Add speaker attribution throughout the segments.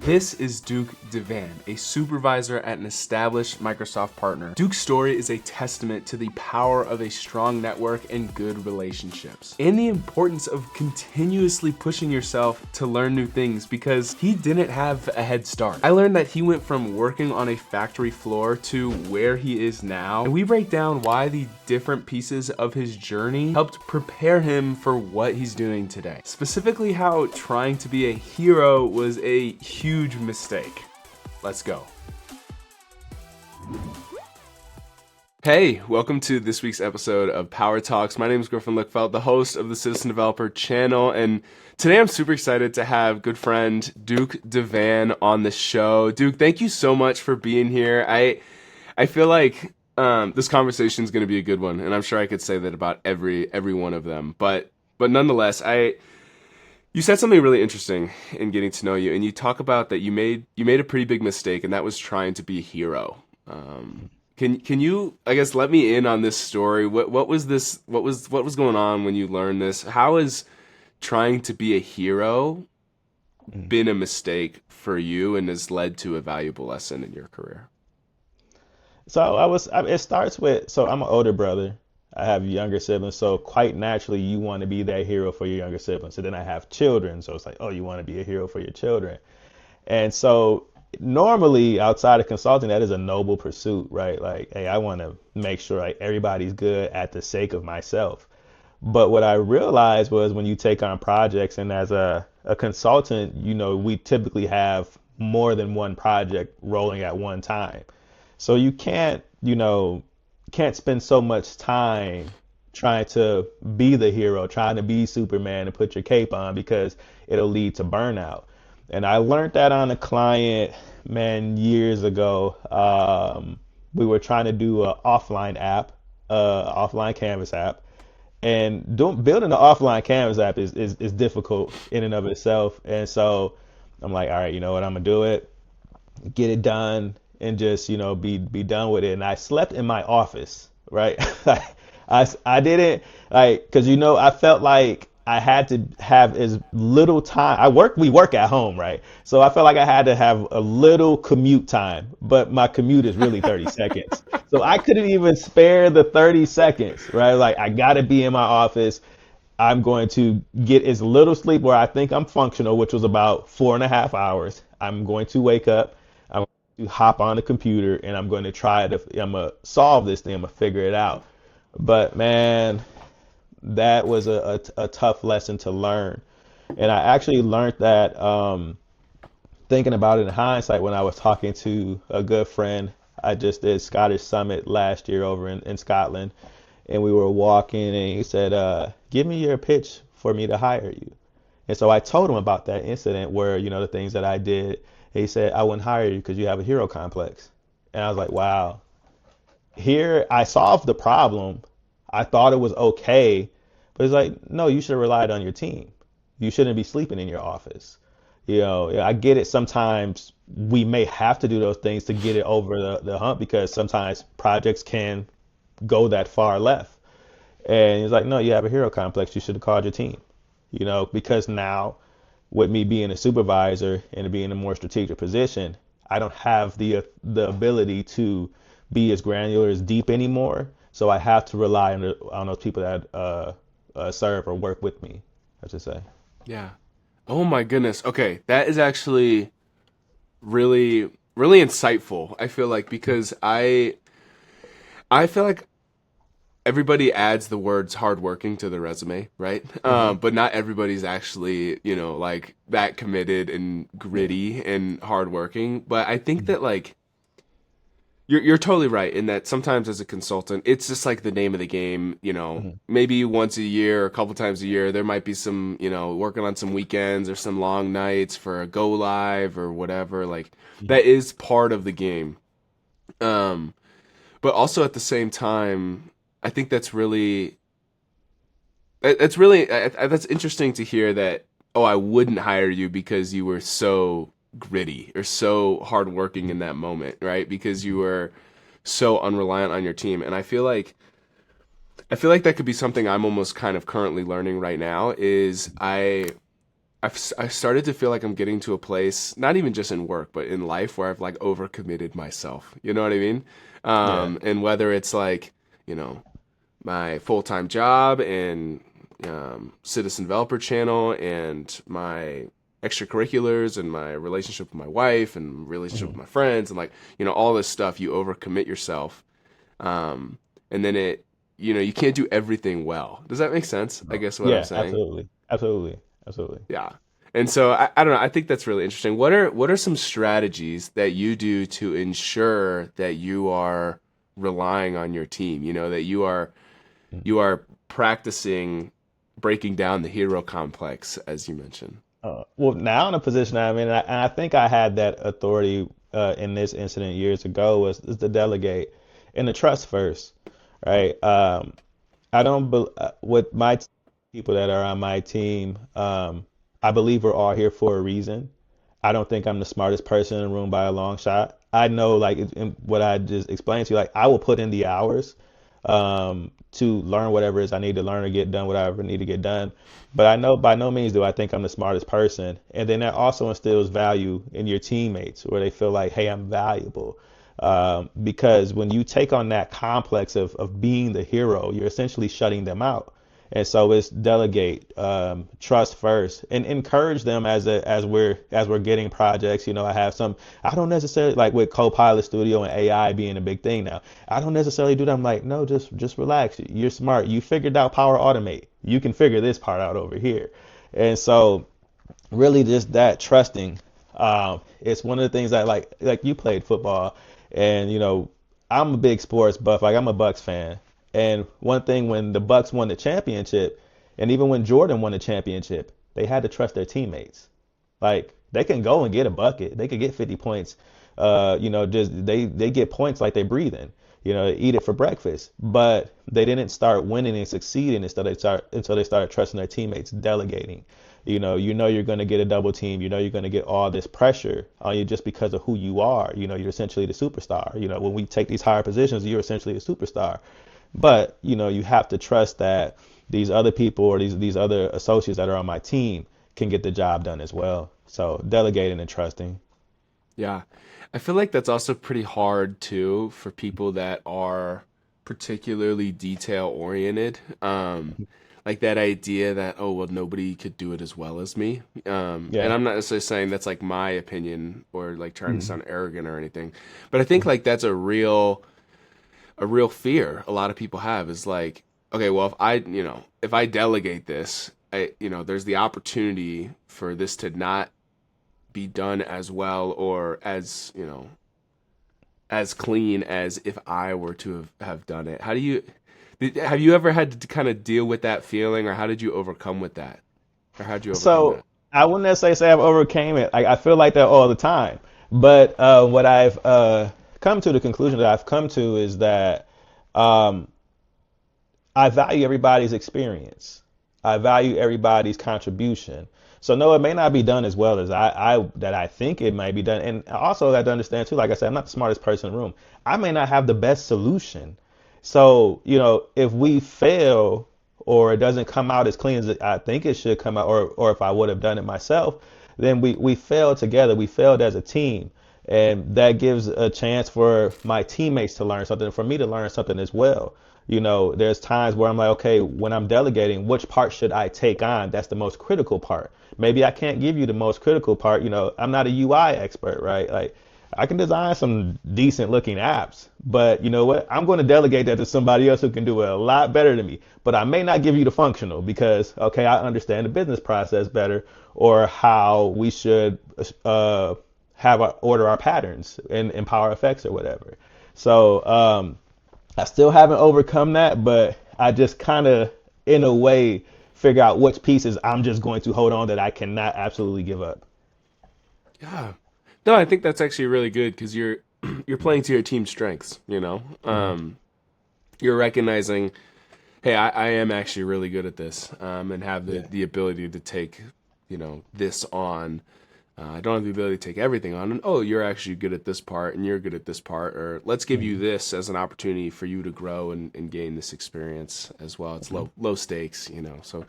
Speaker 1: This is Duke DeVan, a supervisor at an established Microsoft partner. Duke's story is a testament to the power of a strong network and good relationships, and the importance of continuously pushing yourself to learn new things because he didn't have a head start. I learned that he went from working on a factory floor to where he is now, and we break down why the different pieces of his journey helped prepare him for what he's doing today. Specifically how trying to be a hero was a huge mistake. Let's go. Hey, welcome to this week's episode of Power Talks. My name is Griffin, the host of the Citizen Developer channel, and today I'm super excited to have good friend Duke DeVan on the show. Duke, thank you so much for being here. I feel like this conversation is going to be a good one, and I'm sure I could say that about every one of them. But nonetheless, you said something really interesting in getting to know you, and you talk about that you made a pretty big mistake, and that was trying to be a hero. Can you, I guess, let me in on this story? What was going on when you learned this? How has trying to be a hero been a mistake for you and has led to a valuable lesson in your career?
Speaker 2: It starts with, so I'm an older brother. I have younger siblings, so quite naturally you want to be that hero for your younger siblings. So then I have children, so it's like, oh, you want to be a hero for your children. And so normally outside of consulting, that is a noble pursuit, right? Like, hey, I want to make sure like everybody's good at the sake of myself. But what I realized was when you take on projects and as a consultant, we typically have more than one project rolling at one time. So you can't spend so much time trying to be the hero, trying to be Superman and put your cape on because it'll lead to burnout. And I learned that on a client, man, years ago. We were trying to do an offline app, offline Canvas app. And building an offline Canvas app is difficult in and of itself. And so I'm like, all right, you know what, I'm gonna do it, get it done, and just be done with it. And I slept in my office, right? I didn't like, because I felt like I had to have as little time. We work at home, right? So I felt like I had to have a little commute time, but my commute is really 30 seconds. So I couldn't even spare the 30 seconds, right? Like, I gotta be in my office. I'm going to get as little sleep where I think I'm functional, which was about 4.5 hours. I'm going to wake up, I'm going to hop on the computer, and I'm going to I'm going to solve this thing, I'm going to figure it out. But man, that was a tough lesson to learn. And I actually learned that thinking about it in hindsight when I was talking to a good friend. I just did Scottish Summit last year over in Scotland, and we were walking, and he said, give me your pitch for me to hire you. And so I told him about that incident where, the things that I did. He said, I wouldn't hire you because you have a hero complex. And I was like, wow. Here, I solved the problem. I thought it was okay. But it's like, no, you should have relied on your team. You shouldn't be sleeping in your office. I get it. Sometimes we may have to do those things to get it over the hump because sometimes projects can go that far left. And he's like, no, you have a hero complex. You should have called your team, because now with me being a supervisor and being in a more strategic position, I don't have the ability to be as granular, as deep anymore. So I have to rely on those people that serve or work with me, I should say.
Speaker 1: Yeah. Oh my goodness. Okay, that is actually really, really insightful. I feel like because I feel like everybody adds the words hardworking to the resume, right?
Speaker 2: Hmm.
Speaker 1: But not everybody's actually, like that committed and gritty and hardworking. But I think that like you're totally right in that sometimes as a consultant, it's just like the name of the game,
Speaker 2: Hmm.
Speaker 1: maybe once a year or a couple times a year, there might be some, working on some weekends or some long nights for a go live or whatever. Like that is part of the game. Um, but also at the same time, I think that's interesting to hear that, oh, I wouldn't hire you because you were so gritty or so hardworking in that moment, right? Because you were so unreliant on your team. And I feel like that could be something I'm almost kind of currently learning right now is I started to feel like I'm getting to a place, not even just in work, but in life, where I've like overcommitted myself. You know what I mean?
Speaker 2: Yeah.
Speaker 1: And whether it's like, you know, my full-time job and citizen developer channel and my extracurriculars and my relationship with my wife and relationship with
Speaker 2: Mhm.
Speaker 1: my friends and like, all this stuff, you overcommit yourself. And then you can't do everything well. Does that make sense? I guess what I'm
Speaker 2: Yeah,
Speaker 1: saying.
Speaker 2: absolutely. Absolutely. Absolutely.
Speaker 1: Yeah. And so I don't know. I think that's really interesting. What are some strategies that you do to ensure that you are relying on your team? That you are practicing breaking down the hero complex, as you mentioned.
Speaker 2: Well, now in a position I'm in, and I think I had that authority in this incident years ago, is to delegate and to trust first, right? I don't bel with people that are on my team. I believe we're all here for a reason. I don't think I'm the smartest person in the room by a long shot. I know, like in what I just explained to you, like I will put in the hours to learn whatever it is I need to learn or get done whatever I need to get done. But I know by no means do I think I'm the smartest person. And then that also instills value in your teammates where they feel like, hey, I'm valuable. Because when you take on that complex of being the hero, you're essentially shutting them out. And so it's delegate, trust first, and encourage them as we're getting projects. I have some. I don't necessarily like with Copilot Studio and AI being a big thing now. I don't necessarily do that. I'm like, no, just relax. You're smart. You figured out Power Automate. You can figure this part out over here. And so really just that trusting. It's one of the things that like you played football, and I'm a big sports buff. Like I'm a Bucks fan, and one thing when the Bucks won the championship, and even when Jordan won the championship, they had to trust their teammates. Like they can go and get a bucket. They could get 50 points. Just they get points like they breathing. Eat it for breakfast. But they didn't start winning and succeeding until they started trusting their teammates, delegating. You're going to get a double team. You're going to get all this pressure on you just because of who you are. You're essentially the superstar. When we take these higher positions, you're essentially a superstar. But you have to trust that these other people or these other associates that are on my team can get the job done as well. So delegating and trusting.
Speaker 1: Yeah. I feel like that's also pretty hard too for people that are particularly detail oriented. Like that idea that, oh, well, nobody could do it as well as me. And
Speaker 2: Yeah.
Speaker 1: I'm not necessarily saying that's like my opinion or like trying to
Speaker 2: Mhm.
Speaker 1: sound arrogant or anything, but I think like that's a real fear a lot of people have is like, okay, well, if I delegate this, there's the opportunity for this to not be done as well or as clean as if I were to have done it. Have you ever had to kind of deal with that feeling, or how did you overcome with that? Or how did you overcome
Speaker 2: So
Speaker 1: that?
Speaker 2: I wouldn't necessarily say I've overcame it. Like I feel like that all the time. But what I've come to the conclusion that I've come to is that um, I value everybody's experience. I value everybody's contribution. So no, it may not be done as well as I think it might be done. And also I have to understand too, like I said, I'm not the smartest person in the room. I may not have the best solution. So, if we fail or it doesn't come out as clean as I think it should come out, or if I would have done it myself, then we failed together. We failed as a team. And that gives a chance for my teammates to learn something, for me to learn something as well. There's times where I'm like, okay, when I'm delegating, which part should I take on? That's the most critical part. Maybe I can't give you the most critical part. I'm not a UI expert, right? Like, I can design some decent looking apps, but you know what? I'm going to delegate that to somebody else who can do it a lot better than me. But I may not give you the functional because, okay, I understand the business process better or how we should order our patterns in Power Effects or whatever. So, I still haven't overcome that, but I just kind of, in a way, figure out which pieces I'm just going to hold on that I cannot absolutely give up.
Speaker 1: Yeah. No, I think that's actually really good because you're playing to your team's strengths,
Speaker 2: Hmm.
Speaker 1: You're recognizing, hey, I am actually really good at this, and have the
Speaker 2: Yeah.
Speaker 1: the ability to take, this on. I don't have the ability to take everything on, and oh, you're actually good at this part, and you're good at this part, or let's give you
Speaker 2: Hmm.
Speaker 1: this as an opportunity for you to grow and gain this experience as well. It's
Speaker 2: Hmm.
Speaker 1: low stakes, so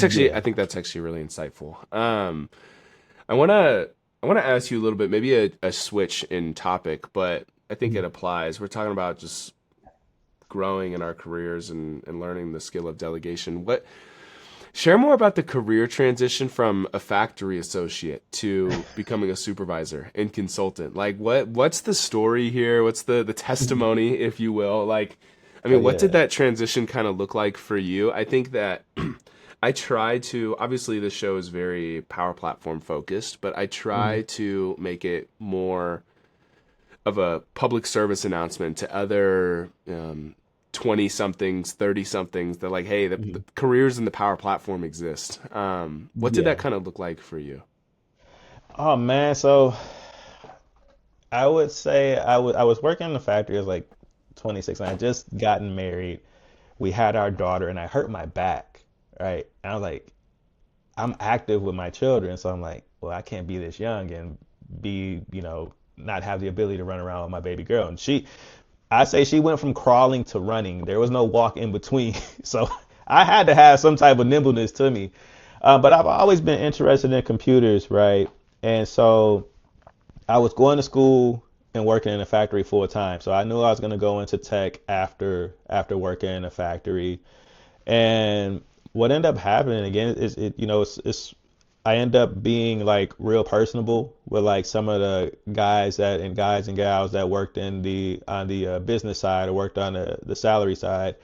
Speaker 2: Yeah.
Speaker 1: I think that's actually really insightful. I wanna I wanna ask you a little bit, maybe a switch in topic, but I think it
Speaker 2: Mhm.
Speaker 1: applies. We're talking about just growing in our careers and learning the skill of delegation. What Share more about the career transition from a factory associate to becoming a supervisor and consultant. Like what's the story here? What's the testimony, if you will? Like I
Speaker 2: Oh
Speaker 1: mean, what did
Speaker 2: yeah.
Speaker 1: that transition kind of look like for you? I think that I try to obviously this show is very power platform focused, but I
Speaker 2: Mhm.
Speaker 1: try to make it more of a public service announcement to other 20 somethings, 30 somethings. They're like, hey, the
Speaker 2: Mhm.
Speaker 1: careers in the power platform exist. What did that
Speaker 2: Yeah.
Speaker 1: kind of look like for you?
Speaker 2: Oh man, so I would say I was working in the factory. I was like 26 and I had just gotten married. We had our daughter and I hurt my back, right? And I was like, I'm active with my children, so I'm like, well, I can't be this young and be, not have the ability to run around with my baby girl. And I say she went from crawling to running. There was no walk in between. So I had to have some type of nimbleness to me. But I've always been interested in computers, right? And so I was going to school and working in a factory full time. So I knew I was going to go into tech after working in a factory. And what ended up happening again is it's I end up being like real personable with like some of the guys and gals that worked on the business side or worked on the salary side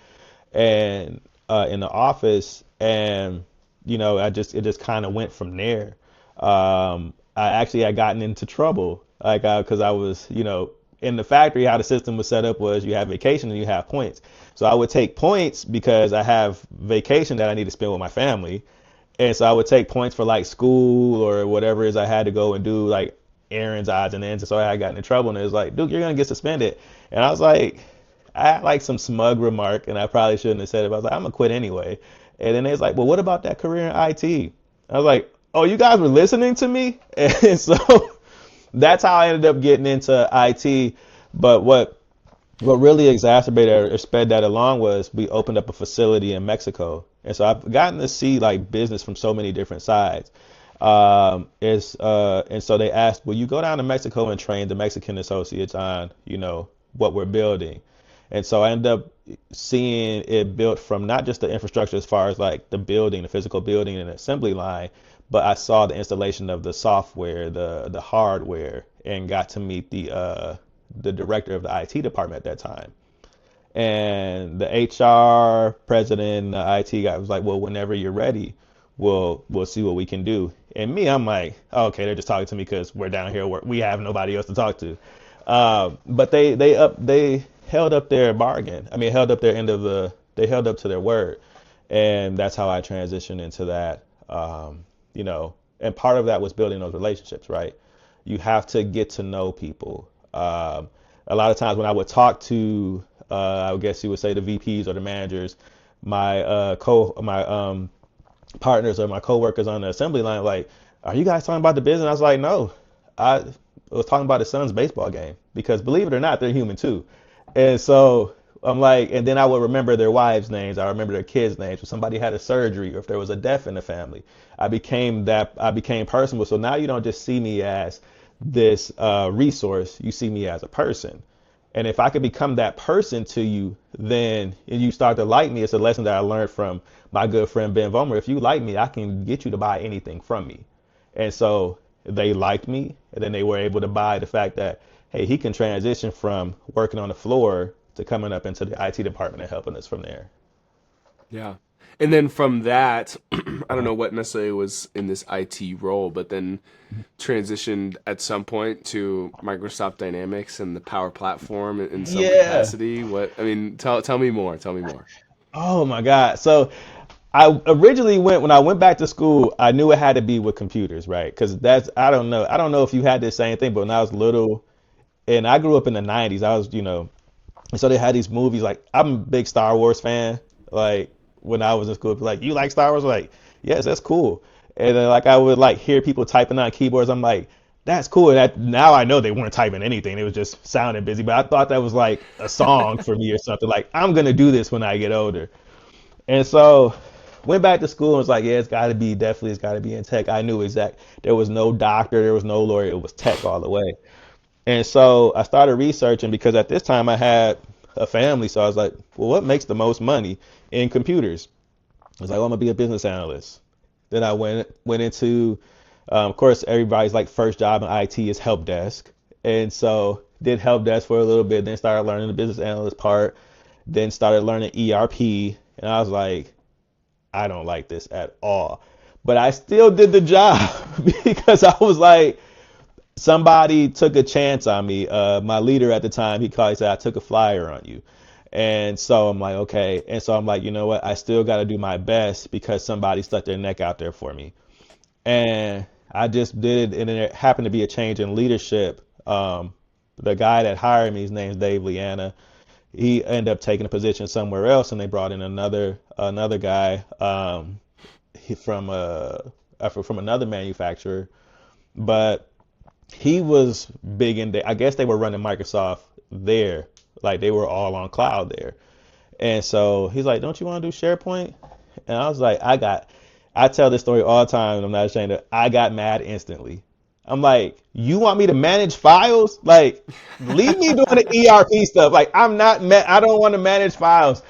Speaker 2: and in the office, and it just kind of went from there. I actually had gotten into trouble like because I was in the factory. How the system was set up was you have vacation and you have points. So I would take points because I have vacation that I need to spend with my family, and so I would take points for like school or whatever it is I had to go and do, like errands, odds and ends. And so I got in trouble, and it was like, Duke, you're gonna get suspended. And I was like, I had like some smug remark, and I probably shouldn't have said it. But I was like, I'm gonna quit anyway. And then they was like, well, what about that career in IT? I was like, oh, you guys were listening to me, and so that's how I ended up getting into IT. But what really exacerbated or sped that along was we opened up a facility in Mexico. And so I've gotten to see like business from so many different sides. And so they asked, will you go down to Mexico and train the Mexican associates on, what we're building? And so I ended up seeing it built from not just the infrastructure as far as like the building, the physical building and assembly line, but I saw the installation of the software, the hardware, and got to meet the director of the IT department at that time. And the HR president, the IT guy was like, "Well, whenever you're ready, we'll see what we can do." And me, I'm like, oh, "Okay, they're just talking to me because we're down here. We have nobody else to talk to." But they held up their bargain. I mean, held up their end of the. They held up to their word, and that's how I transitioned into that. And part of that was building those relationships, right? You have to get to know people. A lot of times when I would talk to, I would guess you would say the VPs or the managers, my partners or my coworkers on the assembly line, like, are you guys talking about the business? I was like, no, I was talking about his son's baseball game because believe it or not, they're human too. And so I'm like, and then I would remember their wives' names. I remember their kids' names. If somebody had a surgery or if there was a death in the family, I became personable. So now you don't just see me as this resource, you see me as a person. And if I could become that person to you, then and you start to like me. It's a lesson that I learned from my good friend Ben Vomer. If you like me, I can get you to buy anything from me. And so they liked me, and then they were able to buy the fact that, hey, he can transition from working on the floor to coming up into the IT department and helping us from there.
Speaker 1: Yeah. And then from that, I don't
Speaker 2: Uh-huh.
Speaker 1: know what necessarily was in this IT role, but then transitioned at some point to Microsoft Dynamics and the Power Platform in some
Speaker 2: Yeah.
Speaker 1: capacity. What I mean, tell me more. Tell me more.
Speaker 2: Oh my God. So I originally when I went back to school, I knew it had to be with computers, right? Because that's I don't know if you had the same thing, but when I was little, and I grew up in the '90s, I was and so they had these movies. Like I'm a big Star Wars fan. Like when I was in school, like you like Star Wars? Like yes, that's cool. And then like I would like hear people typing on keyboards. I'm like, that's cool. And now I know they weren't typing anything. It was just sounding busy. But I thought that was like a song for me or something. Like I'm gonna do this when I get older. And so went back to school and was like, yeah, it's got to be in tech. I knew there was no doctor, there was no lawyer, it was tech all the way. And so I started researching because at this time I had a family. So I was like, well, what makes the most money in computers? I was like, oh, I'm gonna be a business analyst. Then I went into, of course, everybody's like first job in IT is help desk, and so did help desk for a little bit. Then started learning the business analyst part. Then started learning ERP, and I was like, I don't like this at all. But I still did the job because I was like, somebody took a chance on me. My leader at the time, he said, I took a flyer on you. And so I'm like, okay. And so I'm like, you know what? I still got to do my best because somebody stuck their neck out there for me. And I just did it. And it happened to be a change in leadership. The guy that hired me, his name's Dave Leanna. He ended up taking a position somewhere else, and they brought in another guy he, from another manufacturer. But he was big in I guess they were running Microsoft there, like they were all on cloud there. And so he's like, "Don't you want to do SharePoint?" And I was like, I tell this story all the time, and I'm not ashamed of it. I got mad instantly. I'm like, "You want me to manage files? Like, leave me doing the ERP stuff. Like, I don't want to manage files."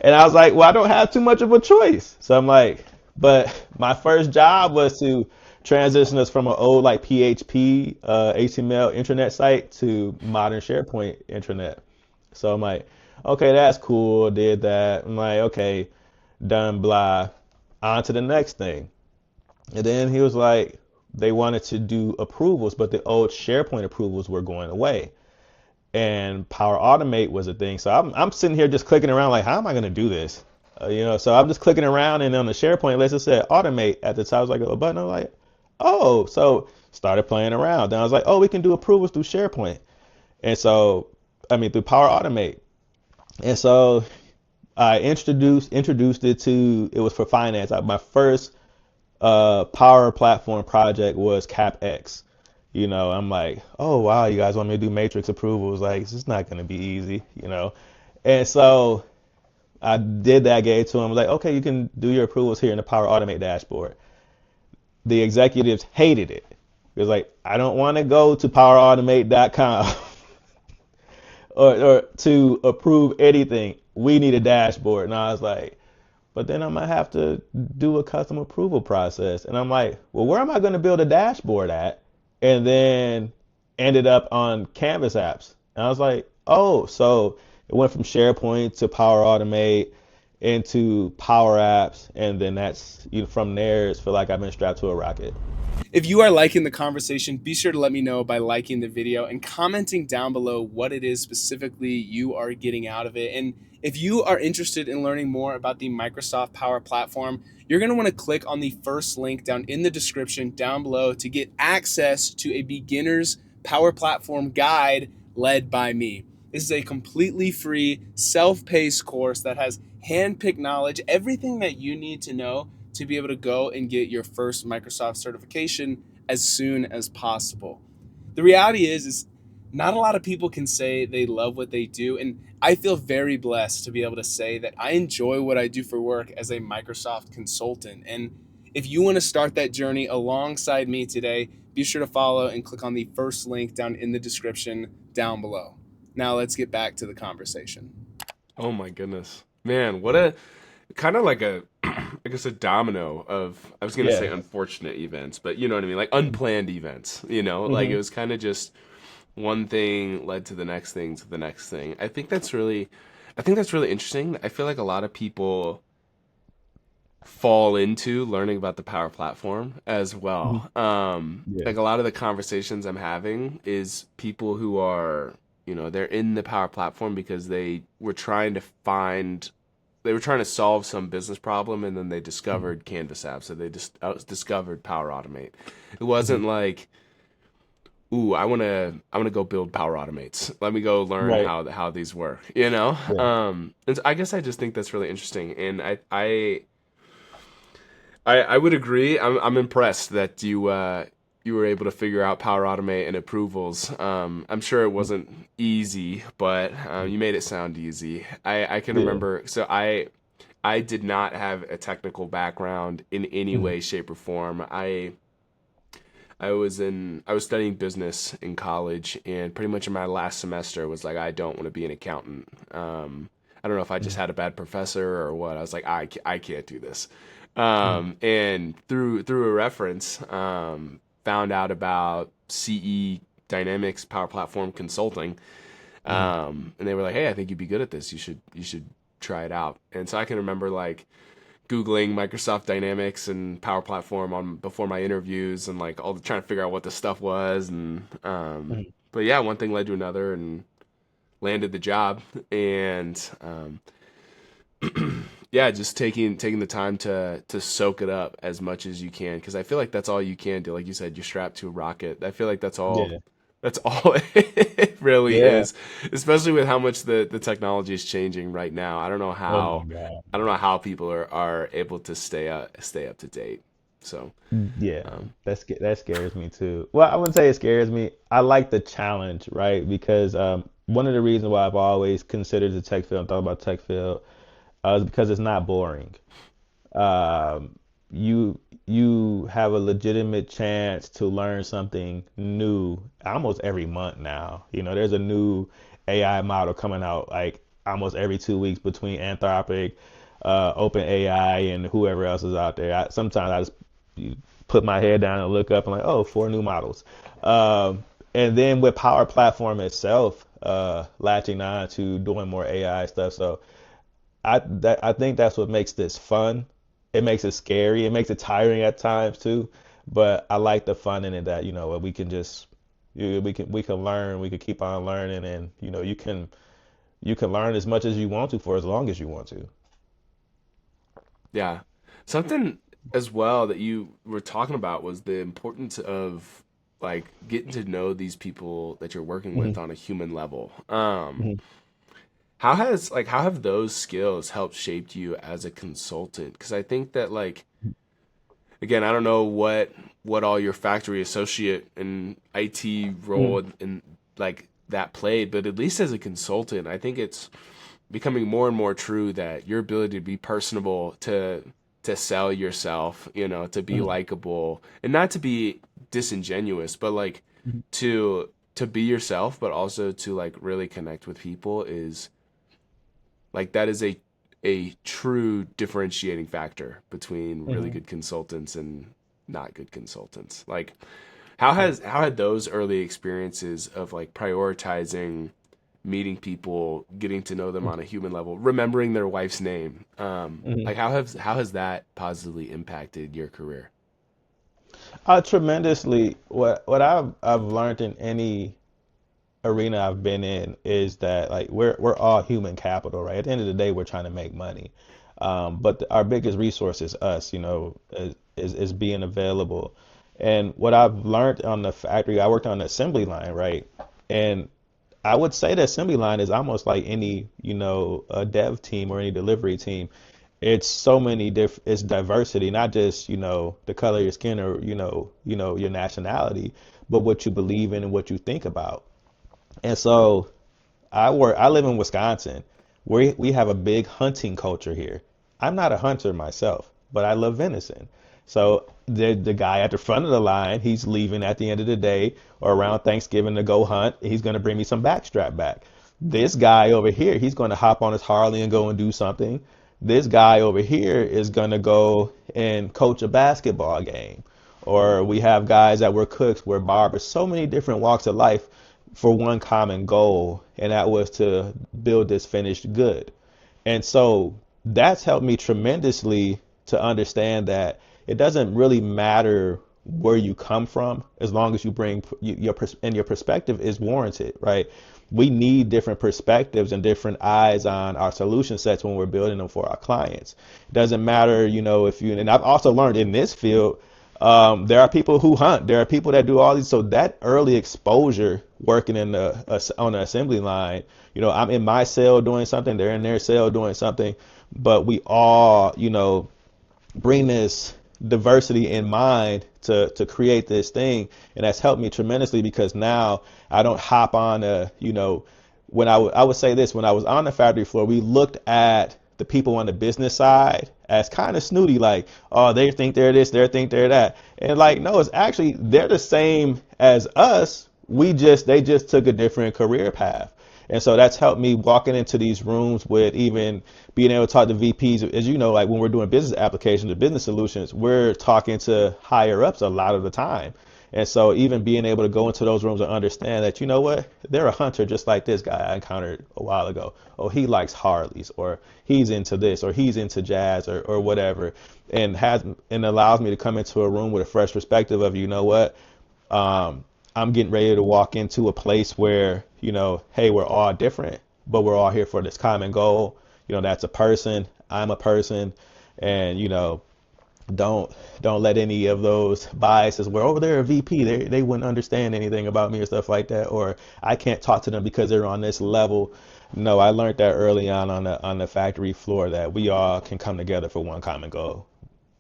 Speaker 2: And I was like, "Well, I don't have too much of a choice." So I'm like, but my first job was to transition us from an old like PHP, HTML intranet site to modern SharePoint intranet. So I'm like, okay, that's cool. Did that. I'm like, okay, done, blah. On to the next thing. And then he was like, they wanted to do approvals, but the old SharePoint approvals were going away. And Power Automate was a thing. So I'm sitting here just clicking around like, how am I going to do this? So I'm just clicking around, and on the SharePoint list it said automate at the top. I was like a button. I'm like, oh, so started playing around. Then I was like, oh, we can do approvals through SharePoint. And so, I mean, through Power Automate. And so I introduced it to, it was for finance. My first Power Platform project was CapEx. I'm like, oh wow, you guys want me to do matrix approvals? Like, it's just not going to be easy. And so I did that, gave it to him. Like, okay, you can do your approvals here in the Power Automate dashboard. The executives hated it. It was like, I don't want to go to powerautomate.com or to approve anything. We need a dashboard. And I was like, but then I might have to do a custom approval process. And I'm like, well, where am I going to build a dashboard at? And then ended up on Canvas apps. And I was like, oh, so it went from SharePoint to Power Automate into Power Apps. And then from there, it's feel like I've been strapped to a rocket.
Speaker 1: If you are liking the conversation, be sure to let me know by liking the video and commenting down below what it is specifically you are getting out of it. And if you are interested in learning more about the Microsoft Power Platform, you're going to want to click on the first link down in the description down below to get access to a beginner's Power Platform guide led by me. This is a completely free, self-paced course that has hand-picked knowledge, everything that you need to know to be able to go and get your first Microsoft certification as soon as possible. The reality is not a lot of people can say they love what they do, and I feel very blessed to be able to say that I enjoy what I do for work as a Microsoft consultant. And if you want to start that journey alongside me today, be sure to follow and click on the first link down in the description down below. Now let's get back to the conversation. Oh my goodness. Man, what a kind of like I guess a domino of, I was going to say
Speaker 2: Yeah.
Speaker 1: unfortunate events, but you know what I mean? Like unplanned events, like it
Speaker 2: Hmm.
Speaker 1: was kind of just one thing led to the next thing to the next thing. I think that's really interesting. I feel like a lot of people fall into learning about the Power Platform as
Speaker 2: Hmm.
Speaker 1: well.
Speaker 2: Yeah.
Speaker 1: Like a lot of the conversations I'm having is people who are, they're in the Power Platform because they were trying to solve some business problem, and then they
Speaker 2: Hmm.
Speaker 1: discovered Canvas apps. So they just discovered Power Automate. It wasn't
Speaker 2: Hmm.
Speaker 1: like, ooh, I wanna go build Power Automates. Let me go learn
Speaker 2: Right.
Speaker 1: how these work.
Speaker 2: Yeah.
Speaker 1: And so I guess I just think that's really interesting, and I would agree. I'm impressed that you were able to figure out Power Automate and approvals. I'm sure it wasn't easy, but you made it sound easy. I can
Speaker 2: Yeah.
Speaker 1: remember. So I I did not have a technical background in any
Speaker 2: Mhm.
Speaker 1: way, shape, or form. I was studying business in college, and pretty much in my last semester was like, I don't want to be an accountant. I don't know if I just
Speaker 2: Mhm.
Speaker 1: had a bad professor or what. I was like, I can't do this.
Speaker 2: Mhm.
Speaker 1: And through a reference, found out about CE Dynamics Power Platform Consulting,
Speaker 2: Mhm.
Speaker 1: and they were like, "Hey, I think you'd be good at this. You should try it out." And so I can remember like Googling Microsoft Dynamics and Power Platform on before my interviews and like all the, trying to figure out what this stuff was. And
Speaker 2: Mhm.
Speaker 1: but yeah, one thing led to another and landed the job. And yeah, just taking the time to soak it up as much as you can, because I feel like that's all you can do. Like you said, you're strapped to a rocket. I feel like
Speaker 2: Yeah.
Speaker 1: that's all it really
Speaker 2: Yeah.
Speaker 1: is, especially with how much the technology is changing right now.
Speaker 2: Oh my God.
Speaker 1: I don't know how people are able to stay up to date. So,
Speaker 2: Yeah,
Speaker 1: um,
Speaker 2: that scares me too. Well, I wouldn't say it scares me. I like the challenge, right? Because one of the reasons why I've always considered the tech field, thought about tech field, is because it's not boring. Um, you have a legitimate chance to learn something new almost every month now. There's a new AI model coming out like almost every 2 weeks between Anthropic, OpenAI, and whoever else is out there. Sometimes I just put my head down and look up and like, oh, four new models. And then with Power Platform itself, latching on to doing more AI stuff. So I think that's what makes this fun. It makes it scary. It makes it tiring at times too. But I like the fun in it that, we can just we can learn, we can keep on learning, and you can learn as much as you want to for as long as you want to.
Speaker 1: yeah, something as well that you were talking about was the importance of like getting to know these people that you're working with
Speaker 2: Hmm.
Speaker 1: on a human level.
Speaker 2: Hmm.
Speaker 1: How have those skills helped shaped you as a consultant? Because I think that like again, I don't know what all your factory associate and IT role and like that played, but at least as a consultant, I think it's becoming more and more true that your ability to be personable, to sell yourself, to be
Speaker 2: Hmm.
Speaker 1: likable and not to be disingenuous, but like to be yourself, but also to like really connect with people is like that is a true differentiating factor between really
Speaker 2: Hmm.
Speaker 1: good consultants and not good consultants. Like
Speaker 2: Yeah.
Speaker 1: how had those early experiences of like prioritizing meeting people, getting to know them on a human level, remembering their wife's name,
Speaker 2: Hmm.
Speaker 1: like how has that positively impacted your career?
Speaker 2: Tremendously. What I've learned in any arena I've been in is that like we're all human capital, right? At the end of the day, we're trying to make money. But our biggest resource is us, is being available. And what I've learned on the factory, I worked on the assembly line, right? And I would say the assembly line is almost like any, a dev team or any delivery team. It's so many it's diversity, not just, the color of your skin or, your nationality, but what you believe in and what you think about. And so I live in Wisconsin. We have a big hunting culture here. I'm not a hunter myself, but I love venison. So the guy at the front of the line, he's leaving at the end of the day or around Thanksgiving to go hunt. He's going to bring me some backstrap back. This guy over here, he's going to hop on his Harley and go and do something. This guy over here is going to go and coach a basketball game. Or we have guys that were cooks, we're barbers, so many different walks of life for one common goal, and that was to build this finished good. And so that's helped me tremendously to understand that it doesn't really matter where you come from as long as you bring your perspective is warranted, right? We need different perspectives and different eyes on our solution sets when we're building them for our clients. It doesn't matter, if you, and I've also learned in this field, there are people who hunt. There are people that do all these. So that early exposure working on the assembly line, I'm in my cell doing something. They're in their cell doing something, but we all, bring this diversity in mind to create this thing, and that's helped me tremendously because now I don't hop on when I would say this when I was on the factory floor, we looked at the people on the business side as kind of snooty, like, oh, they think they're this, they think they're that. And like, no, it's actually they're the same as us. They just took a different career path. And so that's helped me walking into these rooms with even being able to talk to VPs. As you know, like when we're doing business applications or business solutions, we're talking to higher ups a lot of the time. And so even being able to go into those rooms and understand that, you know what, they're a hunter just like this guy I encountered a while ago. Oh, he likes Harleys, or he's into this, or he's into jazz, or whatever. And allows me to come into a room with a fresh perspective of, you know what, I'm getting ready to walk into a place where, hey, we're all different, but we're all here for this common goal. That's a person, I'm a person, and don't let any of those biases where over there a VP, they wouldn't understand anything about me or stuff like that, or I can't talk to them because they're on this level. No, I learned that early on the factory floor that we all can come together for one common goal.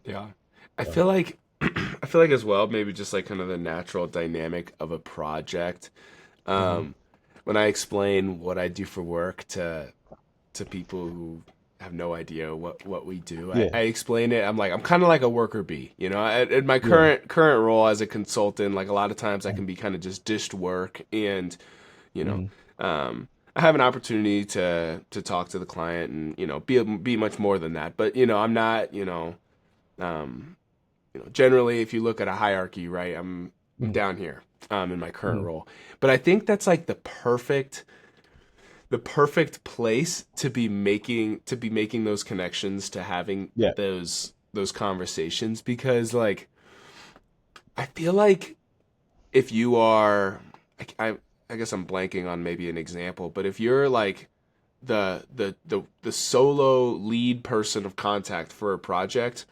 Speaker 1: Yeah. I
Speaker 2: So,
Speaker 1: feel like I feel like as well, maybe just like kind of the natural dynamic of a project.
Speaker 2: hmm
Speaker 1: Um, when I explain what I do for work to people who have no idea what we do, I
Speaker 2: yeah,
Speaker 1: explain it. I'm like, I'm kind of like a worker bee, in my
Speaker 2: yeah,
Speaker 1: current role as a consultant, like a lot of times I can be kind of just dished work and, you know,
Speaker 2: hmm
Speaker 1: I have an opportunity to talk to the client and, be much more than that. But, I'm not, um, generally, if you look at a hierarchy, right, I'm
Speaker 2: hmm
Speaker 1: down here in my current
Speaker 2: hmm
Speaker 1: role. But I think that's like the perfect place to be making those connections, to having
Speaker 2: yeah,
Speaker 1: those conversations, because like I feel like if you are I guess I'm blanking on maybe an example, but if you're like the solo lead person of contact for a project,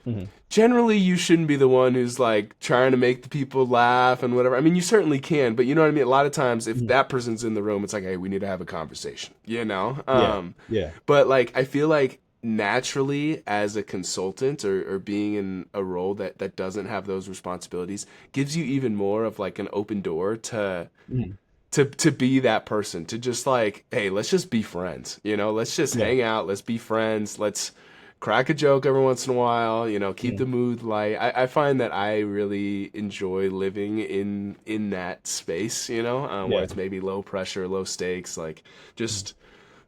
Speaker 2: hmm
Speaker 1: generally you shouldn't be the one who's like trying to make the people laugh and whatever. I mean, you certainly can, but you know what I mean? A lot of times if
Speaker 2: hmm
Speaker 1: that person's in the room, it's like, hey, we need to have a conversation,
Speaker 2: yeah, yeah,
Speaker 1: but like I feel like naturally as a consultant, or being in a role that doesn't have those responsibilities, gives you even more of like an open door to
Speaker 2: hmm
Speaker 1: to be that person, to just like, hey, let's just be friends, let's just
Speaker 2: yeah,
Speaker 1: hang out, let's be friends, let's crack a joke every once in a while, keep
Speaker 2: hmm
Speaker 1: the mood light. I find that I really enjoy living in that space, where
Speaker 2: yeah,
Speaker 1: it's maybe low pressure, low stakes, like just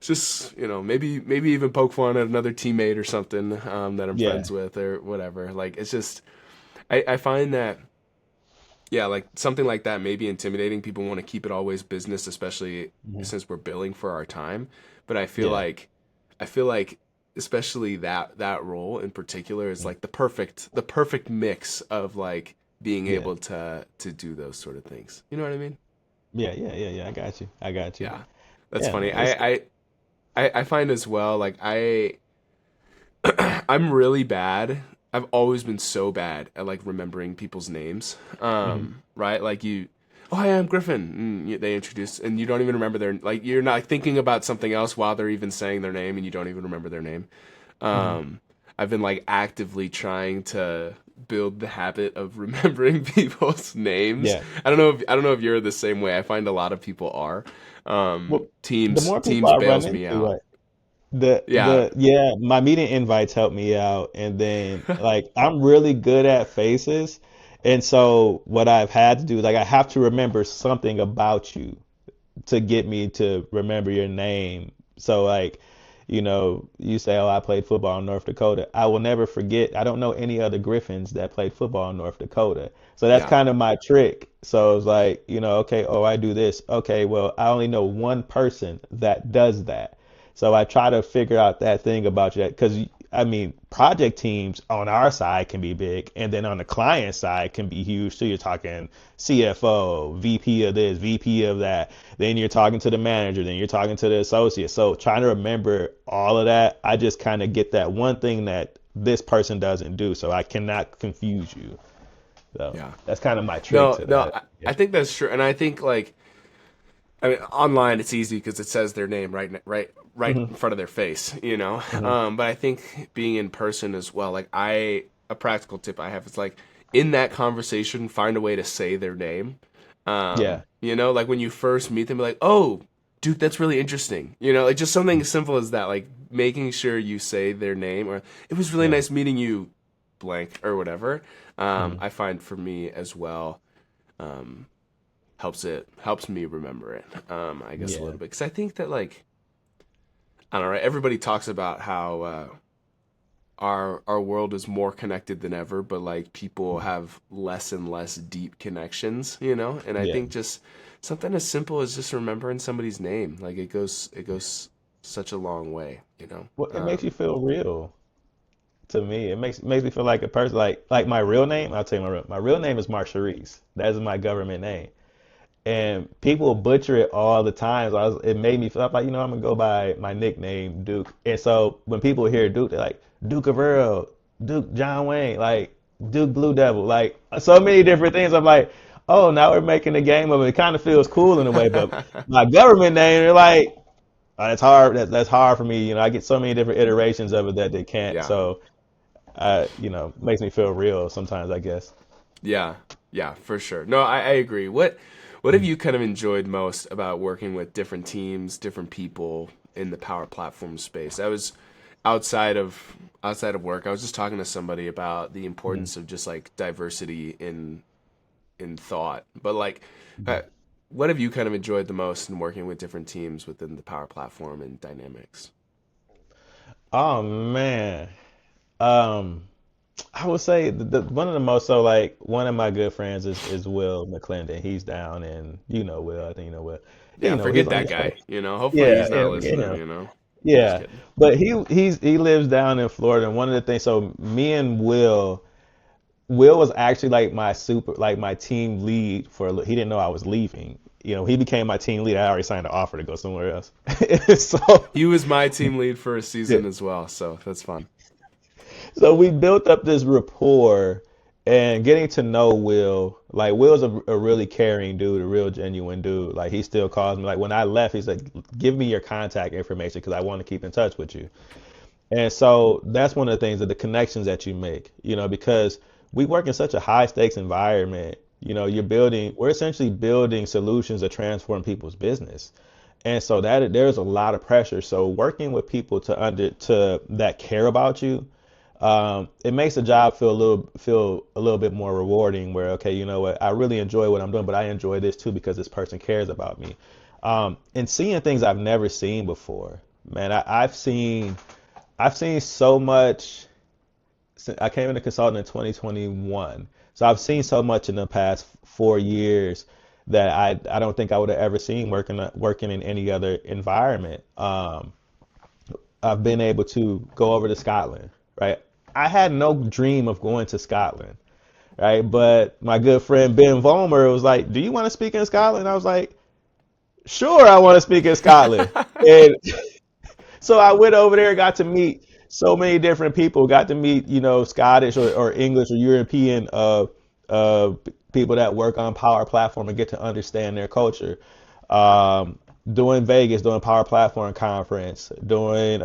Speaker 1: just maybe even poke fun at another teammate or something, that I'm
Speaker 2: yeah,
Speaker 1: friends with or whatever. Like it's just I find that, yeah, like something like that may be intimidating. People want to keep it always business, especially
Speaker 2: hmm
Speaker 1: since we're billing for our time. But
Speaker 2: yeah,
Speaker 1: I feel like especially that role in particular is like the perfect mix of like being
Speaker 2: yeah,
Speaker 1: able to do those sort of things. You know what I mean?
Speaker 2: yeah, yeah, yeah, yeah. I got you. I got you.
Speaker 1: Yeah. That's
Speaker 2: Yeah,
Speaker 1: funny.
Speaker 2: man. It's
Speaker 1: I find as well, like I'm really bad. I've always been so bad at like remembering people's names.
Speaker 2: hmm
Speaker 1: Right? Like oh, hi, I'm Griffin. They introduce, and you don't even remember like you're not thinking about something else while they're even saying their name, and you don't even remember their name.
Speaker 2: hmm
Speaker 1: Um, I've been like actively trying to build the habit of remembering people's names.
Speaker 2: yeah.
Speaker 1: I don't know if you're the same way. I find a lot of people are.
Speaker 2: Well, the
Speaker 1: Teams
Speaker 2: more people
Speaker 1: teams
Speaker 2: I run
Speaker 1: bails me
Speaker 2: into,
Speaker 1: out.
Speaker 2: right? The
Speaker 1: Yeah.
Speaker 2: yeah, my meeting invites help me out, and then like I'm really good at faces, and so what I've had to do, like I have to remember something about you to get me to remember your name. So like, you say, "Oh, I played football in North Dakota." I will never forget. I don't know any other Griffins that played football in North Dakota. So that's
Speaker 1: Yeah.
Speaker 2: kind of my trick. So it's like, okay, oh, I do this. Okay, well, I only know one person that does that. So I try to figure out that thing about you, because I mean, project teams on our side can be big, and then on the client side can be huge too. You're talking CFO, VP of this, VP of that. Then you're talking to the manager, then you're talking to the associate. So trying to remember all of that, I just kind of get that one thing that this person doesn't do, so I cannot confuse you. So
Speaker 1: Yeah.
Speaker 2: that's kind of my trick
Speaker 1: No,
Speaker 2: to
Speaker 1: no,
Speaker 2: that.
Speaker 1: I think that's true, and I think like I mean online it's easy because it says their name right
Speaker 2: hmm
Speaker 1: in front of their face,
Speaker 2: hmm
Speaker 1: But I think being in person as well, like a practical tip I have is like in that conversation, find a way to say their name.
Speaker 2: Yeah.
Speaker 1: Like when you first meet them, be like, oh, Duke, that's really interesting. Like just something as simple as that, like making sure you say their name, or it was really
Speaker 2: Yeah.
Speaker 1: nice meeting you, blank, or whatever.
Speaker 2: Hmm.
Speaker 1: I find for me as well, helps me remember it. I guess a
Speaker 2: Yeah.
Speaker 1: little bit because I think that like I don't know. Right? Everybody talks about how our world is more connected than ever, but like people
Speaker 2: Mhm.
Speaker 1: have less and less deep connections, and I
Speaker 2: Yeah.
Speaker 1: think just something as simple as just remembering somebody's name, like it goes such a long way,
Speaker 2: Well, it makes you feel real. To me, it makes me feel like a person. Like my real name. I'll tell you my real name is Marsharise. That is my government name. And people butcher it all the time. So it made me feel I'm like, I'm gonna go by my nickname, Duke. And so when people hear Duke, they're like, Duke of Earl, Duke John Wayne, like Duke Blue Devil, like so many different things. I'm like, oh, now we're making a game of it. It kind of feels cool in a way, but
Speaker 1: um,
Speaker 2: my government name, they're like, it's hard. That's hard for me. I get so many different iterations of it that they can't.
Speaker 1: yeah.
Speaker 2: So, makes me feel real sometimes, I guess.
Speaker 1: Yeah, yeah, for sure. No, I agree. What have you kind of enjoyed most about working with different teams, different people in the power platform space? I was outside of work. I was just talking to somebody about the
Speaker 2: Mhm.
Speaker 1: importance of just like diversity in thought. But like,
Speaker 2: Mhm.
Speaker 1: uh, what have you kind of enjoyed the most in working with different teams within the power platform and dynamics?
Speaker 2: Oh man. Um, I would say one of the most so like one of my good friends is Will McClendon. He's down in Will. I think you know Will.
Speaker 1: Yeah,
Speaker 2: He's
Speaker 1: forget
Speaker 2: on
Speaker 1: that
Speaker 2: the East
Speaker 1: guy.
Speaker 2: Coast.
Speaker 1: Hopefully
Speaker 2: Yeah,
Speaker 1: he's not
Speaker 2: yeah, forget
Speaker 1: listening.
Speaker 2: him.
Speaker 1: Just
Speaker 2: Yeah,
Speaker 1: kidding.
Speaker 2: but he lives down in Florida. And one of the things, so me and Will was actually like my team lead he didn't know I was leaving. He became my team lead. I already signed an offer to go somewhere else. So
Speaker 1: He was my team lead for a
Speaker 2: yeah.
Speaker 1: season as well, so that's fun.
Speaker 2: So we built up this rapport and getting to know Will. Like Will's a really caring dude, a real genuine dude. Like he still calls me. Like when I left, he's like, "Give me your contact information because I want to keep in touch with you." And so that's one of the things that the connections that you make, because we work in such a high stakes environment. We're essentially building solutions that transform people's business. And so that there's a lot of pressure. So working with people to that care about you, it makes the job feel a little bit more rewarding. Where okay, you know what, I really enjoy what I'm doing, but I enjoy this too because this person cares about me, and seeing things I've never seen before. Man, I've seen so much. I came into consulting in 2021, so I've seen so much in the past 4 years that I don't think I would have ever seen working in any other environment. I've been able to go over to Scotland, right? I had no dream of going to Scotland, right? But my good friend Ben Vollmer was like, "Do you want to speak in Scotland?" I was like, "Sure, I want to speak in Scotland." And so I went over there, got to meet so many different people, got to meet, Scottish or English or European people that work on Power Platform and get to understand their culture. Um, doing Vegas, doing Power Platform Conference, doing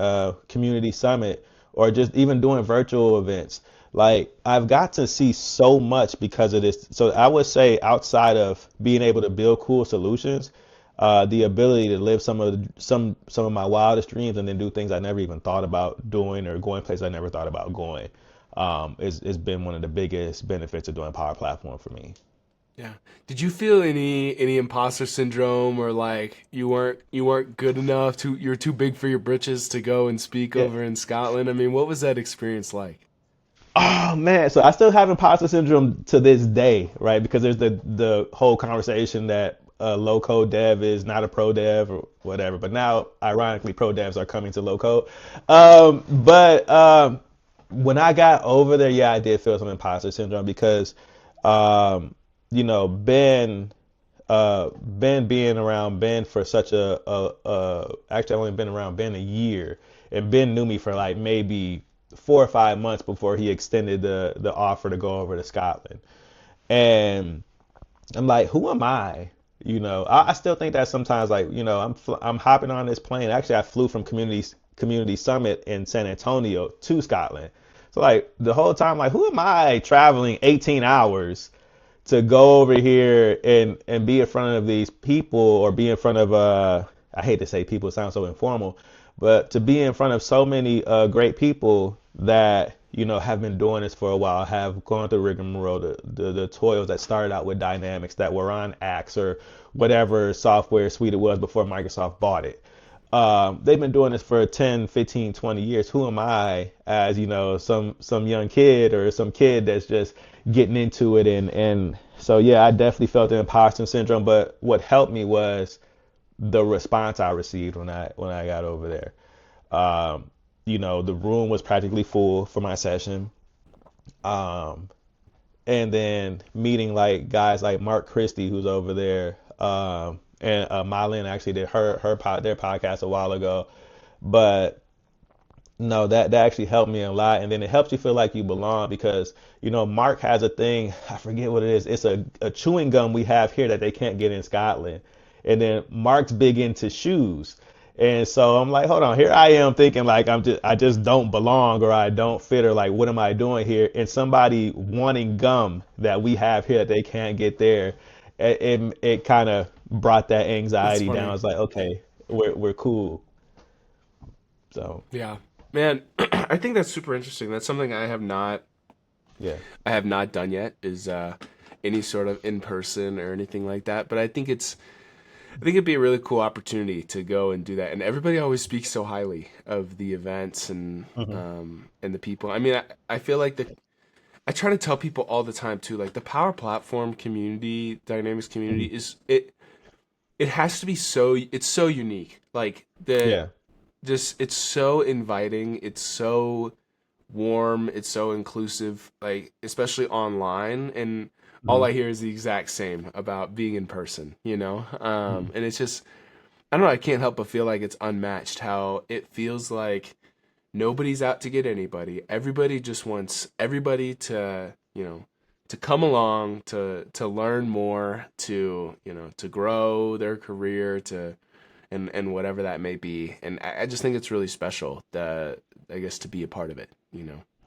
Speaker 2: Community Summit, or just even doing virtual events. Like I've got to see so much because of this. So I would say outside of being able to build cool solutions, the ability to live some of my wildest dreams and then do things I never even thought about doing or going places I never thought about going, is been one of the biggest benefits of doing Power Platform for me.
Speaker 1: Yeah. Did you feel any imposter syndrome or like you weren't good enough to you're too big for your britches to go and speak
Speaker 2: Yeah.
Speaker 1: over in Scotland? I mean, what was that experience like?
Speaker 2: Oh man, so I still have imposter syndrome to this day, right? Because there's the whole conversation that low code dev is not a pro dev or whatever. But now, ironically, pro devs are coming to low code. But when I got over there, yeah, I did feel some imposter syndrome because, um, Ben being around Ben for such actually I've only been around Ben a year, and Ben knew me for like maybe 4 or 5 months before he extended the offer to go over to Scotland. And I'm like, who am I? I still think that sometimes, like, I'm hopping on this plane. Actually, I flew from Community Summit in San Antonio to Scotland. So like the whole time, like, who am I traveling 18 hours to go over here and be in front of these people or be in front of I hate to say people sound so informal, but to be in front of so many great people that have been doing this for a while, have gone through rigmarole, the toils that started out with Dynamics, that were on Axe or whatever software suite it was before Microsoft bought it. They've been doing this for 10, 15, 20 years. Who am I as, some young kid or some kid that's just getting into it? And so, yeah, I definitely felt the imposter syndrome. But what helped me was the response I received when I got over there. The room was practically full for my session. Um, and then meeting like guys like Mark Christie, who's over there, and Mylin actually did their podcast a while ago. But no, that actually helped me a lot, and then it helps you feel like you belong because Mark has a thing, I forget what it is. It's a chewing gum we have here that they can't get in Scotland, and then Mark's big into shoes. And so I'm like, hold on, here I am thinking like I just don't belong or I don't fit or like what am I doing here? And somebody wanting gum that we have here that they can't get there, it kind of brought that
Speaker 1: That's
Speaker 2: anxiety down. I
Speaker 1: funny.
Speaker 2: was like, okay, we're cool. So
Speaker 1: Yeah, man, I think that's super interesting. That's something
Speaker 2: yeah.
Speaker 1: I have not done yet. Is any sort of in person or anything like that. But I think it'd be a really cool opportunity to go and do that. And everybody always speaks so highly of the events
Speaker 2: Hmm.
Speaker 1: and the people. I mean, I feel like I try to tell people all the time too. Like the Power Platform community, Dynamics community,
Speaker 2: Hmm.
Speaker 1: is it has to be it's so unique. Like the
Speaker 2: Yeah.
Speaker 1: just it's so inviting. It's so warm. It's so inclusive. Like especially online, and all
Speaker 2: Hmm.
Speaker 1: I hear is the exact same about being in person.
Speaker 2: Hmm.
Speaker 1: And it's just I don't know. I can't help but feel like it's unmatched. How it feels like nobody's out to get anybody. Everybody just wants everybody to to come along to learn more, to grow their career, to and whatever that may be. And I just think it's really special that I guess to be a part of it.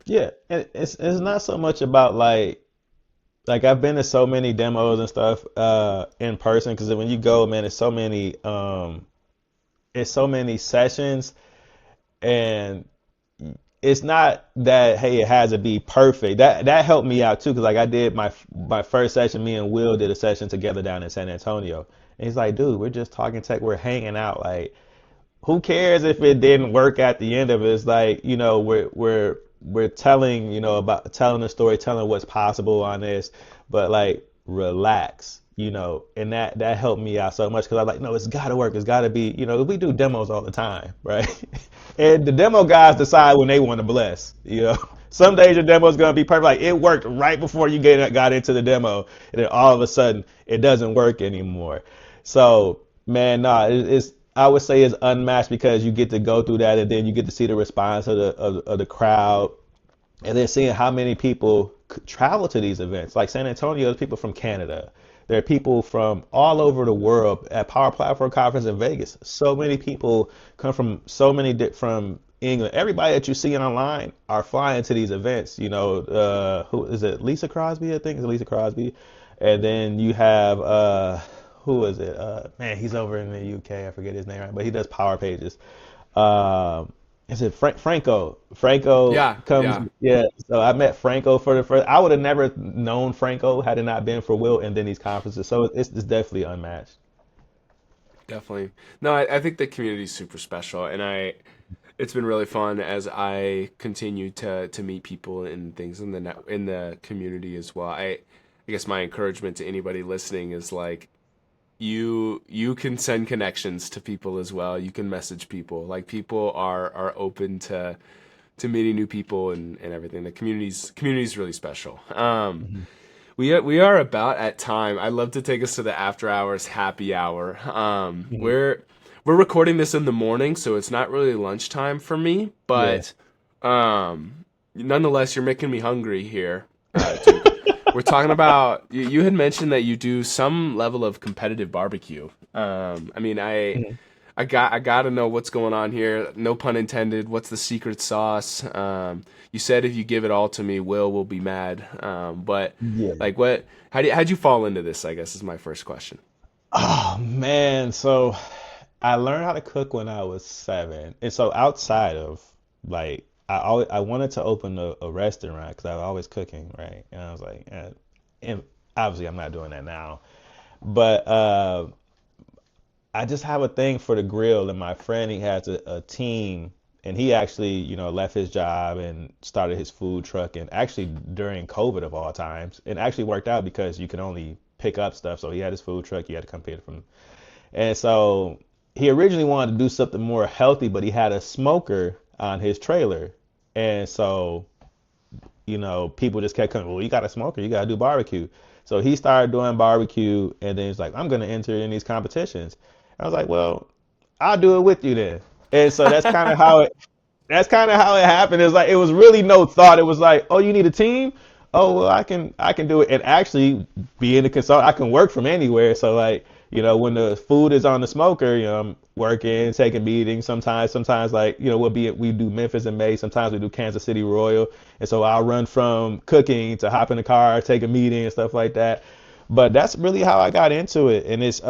Speaker 2: Yeah. And it's not so much about like I've been to so many demos and stuff in person because when you go, man, it's so many sessions and it's not that hey it has to be perfect. That helped me out too because like I did my first session. Me and Will did a session together down in San Antonio, and he's like, dude, we're just talking tech, we're hanging out. Like, who cares if it didn't work at the end of it? It's like we're telling about telling the story, telling what's possible on this, but like relax. And that helped me out so much because I'm like, no, it's got to work. It's got to be, we do demos all the time, right? And the demo guys decide when they want to bless. Some days your demo is gonna be perfect. Like it worked right before you got into the demo, and then all of a sudden it doesn't work anymore. So man, nah, it's I would say it's unmatched because you get to go through that, and then you get to see the response of the crowd, and then seeing how many people travel to these events. Like San Antonio, there's people from Canada. There are people from all over the world at Power Platform Conference in Vegas. So many people come from from England. Everybody that you see online are flying to these events. Who is it? Lisa Crosby, I think. Is it Lisa Crosby? And then you have who is it? Man, he's over in the UK. I forget his name, right? But he does Power Pages. Um, is it Franco? Franco
Speaker 1: Yeah,
Speaker 2: comes,
Speaker 1: yeah,
Speaker 2: yeah. So I met Franco for the first. I would have never known Franco had it not been for Will and then these conferences. So it's definitely unmatched.
Speaker 1: definitely. No, I think the community is super special, and it's been really fun as I continue to meet people and things in in the community as well. I guess my encouragement to anybody listening is like you can send connections to people as well. You can message people. Like people are open to meeting new people and everything. The community's really special.
Speaker 2: Mhm.
Speaker 1: We are about at time. I'd love to take us to the after hours happy hour.
Speaker 2: Mhm.
Speaker 1: We're recording this in the morning, so it's not really lunchtime for me.
Speaker 2: Yeah.
Speaker 1: But nonetheless, you're making me hungry here, Duke. We're talking about you had mentioned that you do some level of competitive barbecue. I mean,
Speaker 2: Mhm.
Speaker 1: I gotta know what's going on here. No pun intended. What's the secret sauce? You said if you give it all to me, will be mad. But
Speaker 2: Yeah.
Speaker 1: like, what? How'd you fall into this? I guess is my first question.
Speaker 2: Oh man, so. I learned how to cook when I was 7, and so outside of like I wanted to open a restaurant because I was always cooking, right? And I was like, and obviously I'm not doing that now, but I just have a thing for the grill, and my friend he has a team, and he actually left his job and started his food truck, and actually during COVID of all times, and actually worked out because you can only pick up stuff. So he had his food truck, you had to come pick it from, and so he originally wanted to do something more healthy, but he had a smoker on his trailer, and so people just kept coming, well, you got a smoker, you got to do barbecue. So he started doing barbecue, and then he's like, I'm going to enter in these competitions. I was like, well, I'll do it with you then. And so that's kind of how it happened. It's like it was really no thought. It was like, oh, you need a team? Oh, well, I can do it. And actually, being a consultant, I can work from anywhere. So like, when the food is on the smoker, I'm working, taking meetings. Sometimes like, we do Memphis and May. Sometimes we do Kansas City Royal. And so I'll run from cooking to hop in the car, take a meeting and stuff like that. But that's really how I got into it. And it's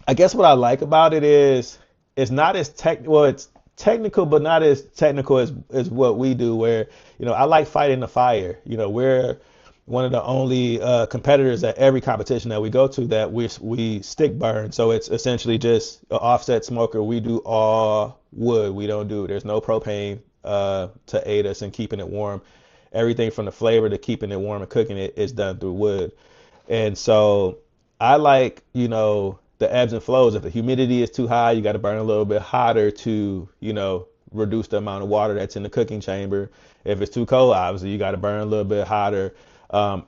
Speaker 2: I guess what I like about it is it's not as well, it's technical, but not as technical as what we do. Where I like fighting the fire. We're one of the only competitors at every competition that we go to that we stick burn. So it's essentially just an offset smoker. We do all wood. There's no propane to aid us in keeping it warm. Everything from the flavor to keeping it warm and cooking it is done through wood. And so I like, the ebbs and flows. If the humidity is too high, you got to burn a little bit hotter to, reduce the amount of water that's in the cooking chamber. If it's too cold, obviously, you got to burn a little bit hotter.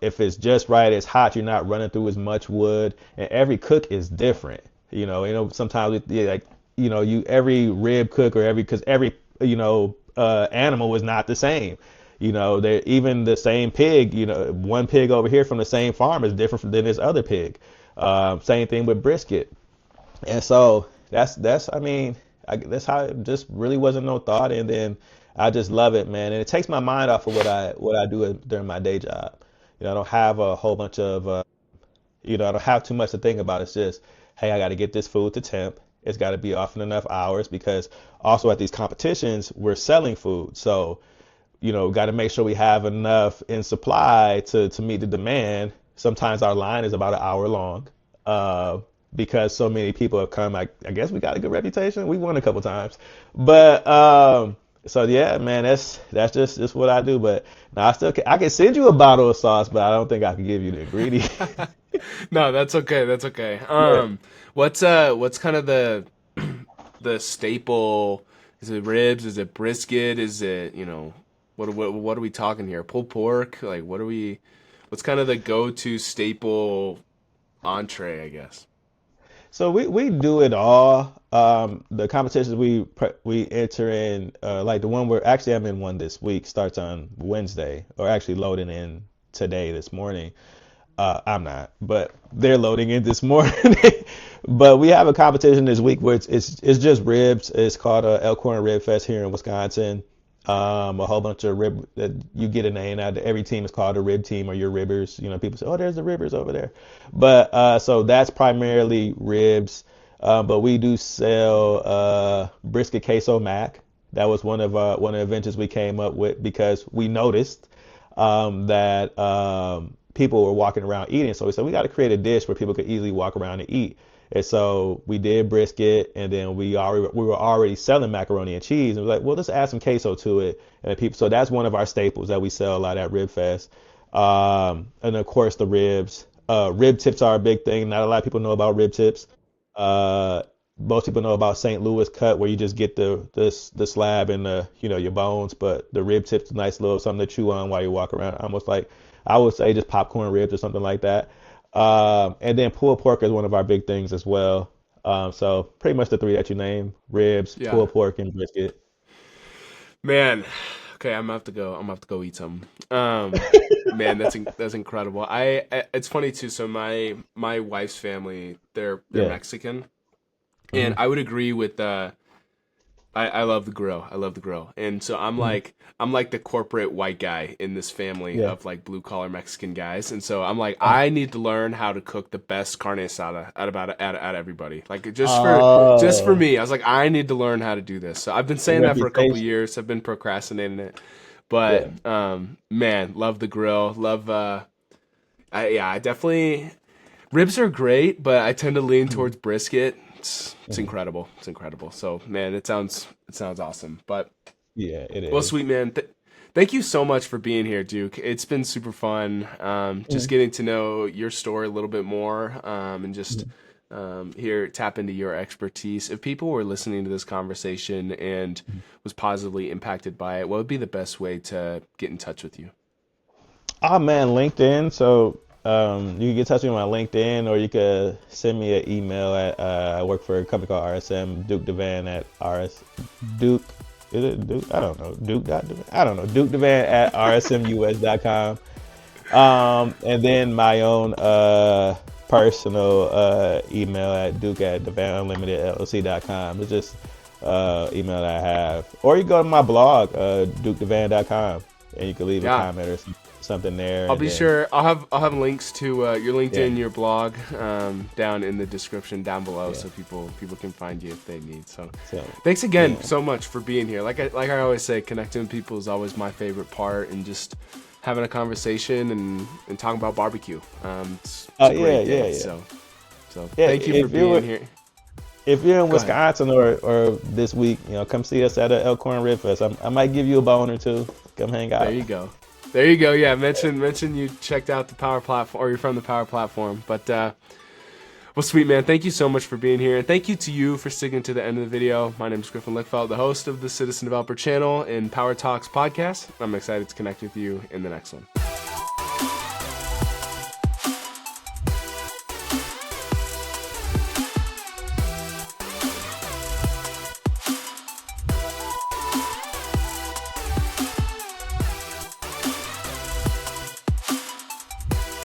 Speaker 2: If it's just right, it's hot, you're not running through as much wood. And every cook is different. Sometimes like, every rib cook or because every, animal is not the same. They even the same pig, one pig over here from the same farm is different than this other pig. Same thing with brisket. And so that's I mean, that's how it just really wasn't no thought. And then I just love it, man. And it takes my mind off of what I do during my day job. I don't have a whole bunch of I don't have too much to think about. It's just, hey, I got to get this food to temp. It's got to be off in enough hours because also at these competitions we're selling food. So got to make sure we have enough in supply to meet the demand. Sometimes our line is about an hour long because so many people have come. I guess we got a good reputation. We won a couple times, but so yeah, man, that's just what I do. But now I can send you a bottle of sauce, but I don't think I can give you the ingredient.
Speaker 1: No, that's okay. That's okay.
Speaker 2: Yeah.
Speaker 1: What's kind of the staple? Is it ribs? Is it brisket? Is it, what are we talking here? Pulled pork? Like what are we? What's kind of the go-to staple entree, I guess?
Speaker 2: So we do it all. The competitions we enter in, like the one where actually I'm in one this week, starts on Wednesday, or actually loading in today, this morning. I'm not, but they're loading in this morning. But we have a competition this week where it's just ribs. It's called Elkhorn Rib Fest here in Wisconsin. A whole bunch of rib that you get a name out. Every team is called a rib team or your ribbers. People say, oh, there's the ribbers over there. But so that's primarily ribs. But we do sell brisket queso mac. That was one of the inventions we came up with because we noticed that people were walking around eating. So we said we got to create a dish where people could easily walk around and eat. And so we did brisket, and then we were already selling macaroni and cheese, and we're like, well, let's add some queso to it. And people, so that's one of our staples that we sell a lot at Rib Fest. And of course the ribs. Rib tips are a big thing. Not a lot of people know about rib tips. Uh, Most people know about St. Louis cut, where you just get the slab and your bones, but the rib tips a nice little something to chew on while you walk around, almost like I would say just popcorn ribs or something like that. And then pulled pork is one of our big things as well. So pretty much the three that you named: ribs,
Speaker 1: Yeah.
Speaker 2: pulled pork, and brisket.
Speaker 1: Man, okay, I'm gonna have to go eat some. Man, that's incredible. It's funny too. So my wife's family, they're
Speaker 2: Yeah.
Speaker 1: Mexican, and
Speaker 2: Hmm.
Speaker 1: I would agree with I love the grill. I love the grill. And so I'm like the corporate white guy in this family
Speaker 2: Yeah.
Speaker 1: of like blue collar Mexican guys. And so I'm like, I need to learn how to cook the best carne asada out everybody. Like just for
Speaker 2: Oh,
Speaker 1: me. I was like, I need to learn how to do this. So I've been saying that for a couple
Speaker 2: reputation.
Speaker 1: years. I've been procrastinating it.
Speaker 2: Yeah.
Speaker 1: But man, love the grill. Love I definitely ribs are great, but I tend to lean towards brisket. It's
Speaker 2: Mhm.
Speaker 1: incredible. It's incredible. So man, it sounds awesome. But
Speaker 2: Yeah, it
Speaker 1: well,
Speaker 2: is.
Speaker 1: sweet man, thank you so much for being here, Duke. It's been super fun. Just
Speaker 2: Mhm.
Speaker 1: getting to know your story a little bit more, and just
Speaker 2: Mhm.
Speaker 1: here tap into your expertise. If people were listening to this conversation and was positively impacted by it, what would be the best way to get in touch with you?
Speaker 2: Oh man, LinkedIn. So you can get in touch with me on LinkedIn, or you could send me an email at I work for a company called RSM, Duke DeVan at RS Duke. Is it Duke? I don't know. Duke dot DeVan. I don't know. Duke DeVan at rsmus.com. And then my own personal email at Duke at DeVanUnlimitedLLC.com. It's just email that I have. Or you go to my blog, DukeDeVan.com, and you can leave a
Speaker 1: Yeah,
Speaker 2: comment or something there,
Speaker 1: I'll
Speaker 2: and
Speaker 1: be
Speaker 2: then
Speaker 1: sure. I'll have links to your
Speaker 2: yeah,
Speaker 1: LinkedIn, your blog, down in the description down below,
Speaker 2: yeah.
Speaker 1: so people can find you if they need. So,
Speaker 2: So
Speaker 1: thanks again
Speaker 2: yeah,
Speaker 1: so much for being here. Like I always say, connecting with people is always my favorite part, and just having a conversation and talking about barbecue. It's a
Speaker 2: yeah,
Speaker 1: great
Speaker 2: yeah,
Speaker 1: day.
Speaker 2: yeah,
Speaker 1: So
Speaker 2: yeah.
Speaker 1: thank you for being here.
Speaker 2: If you're in
Speaker 1: Go ahead.
Speaker 2: Wisconsin or this week, come see us at a Elkhorn Rib Fest. I might give you a bone or two. Come hang
Speaker 1: There
Speaker 2: out.
Speaker 1: you go. There you go. Yeah, mention you checked out the Power Platform, or you're from the Power Platform. But well, sweet man, thank you so much for being here, and thank you to you for sticking to the end of the video. My name is Griffin Lickfeld, the host of the Citizen Developer Channel and Power Talks podcast. I'm excited to connect with you in the next one.